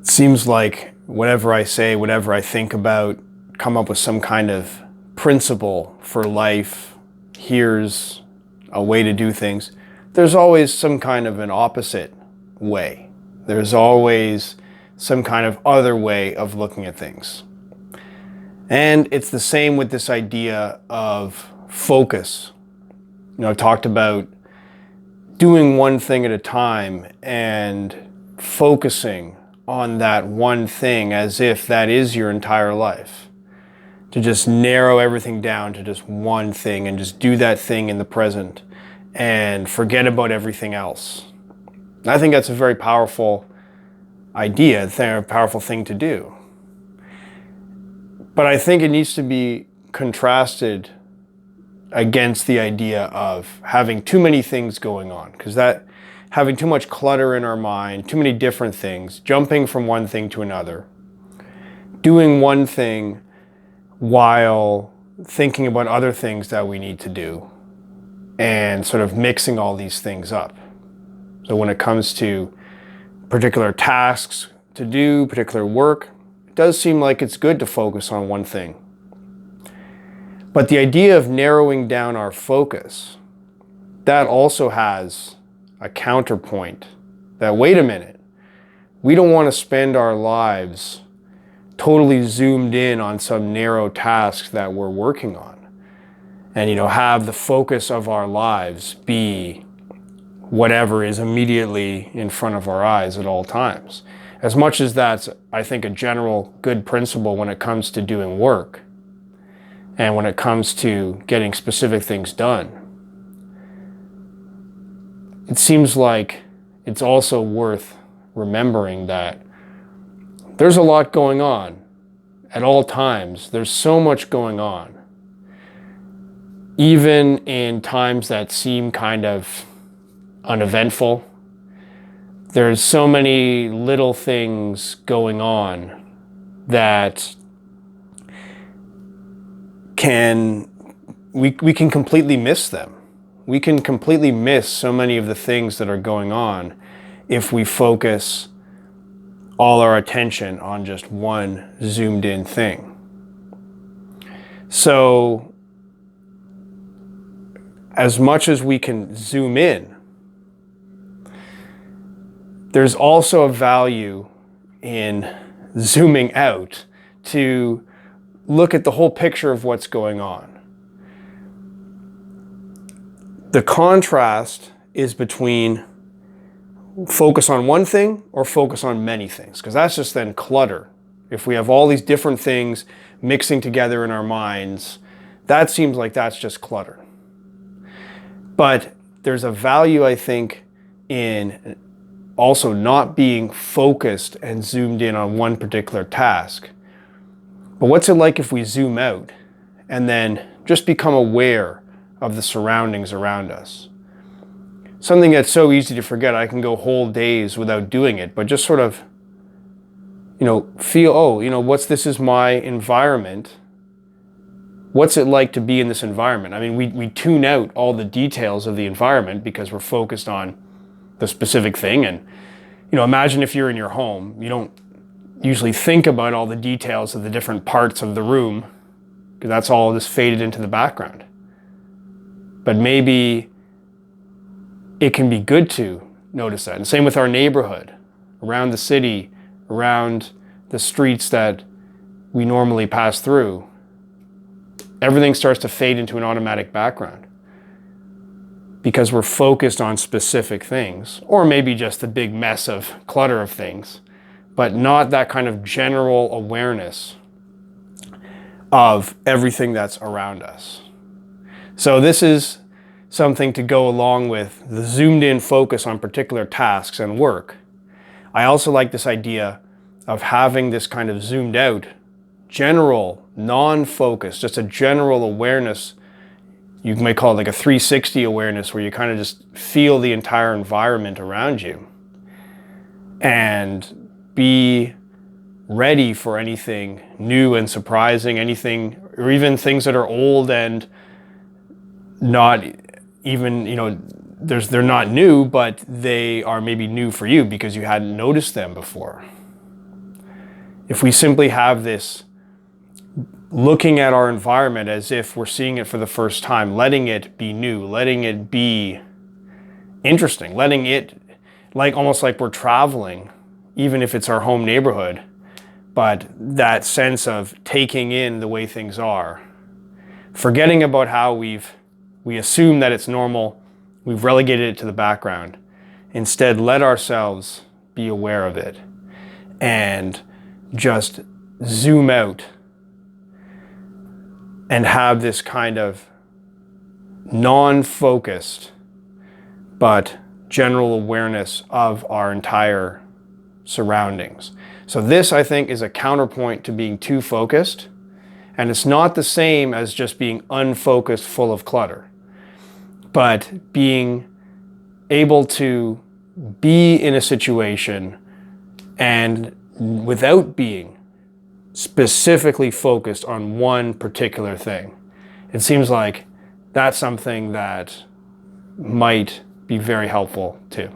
It seems like whatever I say, whatever I think about, come up with some kind of principle for life. Here's a way to do things. There's always some kind of an opposite way. There's always some kind of other way of looking at things. And it's the same with this idea of focus. I've talked about doing one thing at a time and focusing on that one thing as if that is your entire life. To just narrow everything down to just one thing and just do that thing in the present and forget about everything else. I think that's a very powerful idea, a powerful thing to do. But I think it needs to be contrasted against the idea of having too many things going on, because that having too much clutter in our mind, too many different things, jumping from one thing to another, doing one thing while thinking about other things that we need to do, and sort of mixing all these things up. So when it comes to particular tasks to do, particular work, it does seem like it's good to focus on one thing. But the idea of narrowing down our focus, that also has a counterpoint that, wait a minute, we don't want to spend our lives totally zoomed in on some narrow task that we're working on. And, have the focus of our lives be whatever is immediately in front of our eyes at all times. As much as that's, I think, a general good principle when it comes to doing work and when it comes to getting specific things done, it seems like it's also worth remembering that there's a lot going on at all times. There's so much going on. Even in times that seem kind of uneventful, there's so many little things going on that we can completely miss them. We can completely miss so many of the things that are going on if we focus all our attention on just one zoomed in thing. So, as much as we can zoom in, there's also a value in zooming out to look at the whole picture of what's going on. The contrast is between focus on one thing or focus on many things, because that's just then clutter. If we have all these different things mixing together in our minds, that seems like that's just clutter. But there's a value, I think, in also not being focused and zoomed in on one particular task. But what's it like if we zoom out and then just become aware of the surroundings around us? Something that's so easy to forget. I can go whole days without doing it, but just sort of, feel, this is my environment. What's it like to be in this environment? I mean, we tune out all the details of the environment because we're focused on the specific thing. And, imagine if you're in your home, you don't usually think about all the details of the different parts of the room because that's all just faded into the background. But maybe it can be good to notice that. And same with our neighborhood, around the city, around the streets that we normally pass through. Everything starts to fade into an automatic background because we're focused on specific things, or maybe just the big mess of clutter of things, but not that kind of general awareness of everything that's around us. So this is something to go along with the zoomed in focus on particular tasks and work. I also like this idea of having this kind of zoomed out, general, non-focus, just a general awareness. You might call it like a 360 awareness, where you kind of just feel the entire environment around you and be ready for anything new and surprising, anything, or even things that are old and not even, they're not new, but they are maybe new for you because you hadn't noticed them before. If we simply have this looking at our environment as if we're seeing it for the first time, letting it be new, letting it be interesting, letting it, like almost like we're traveling, even if it's our home neighborhood, but that sense of taking in the way things are, forgetting about how we assume that it's normal, we've relegated it to the background. Instead, let ourselves be aware of it and just zoom out and have this kind of non-focused but general awareness of our entire surroundings. So this, I think, is a counterpoint to being too focused, and it's not the same as just being unfocused, full of clutter, but being able to be in a situation and without being specifically focused on one particular thing. It seems like that's something that might be very helpful too.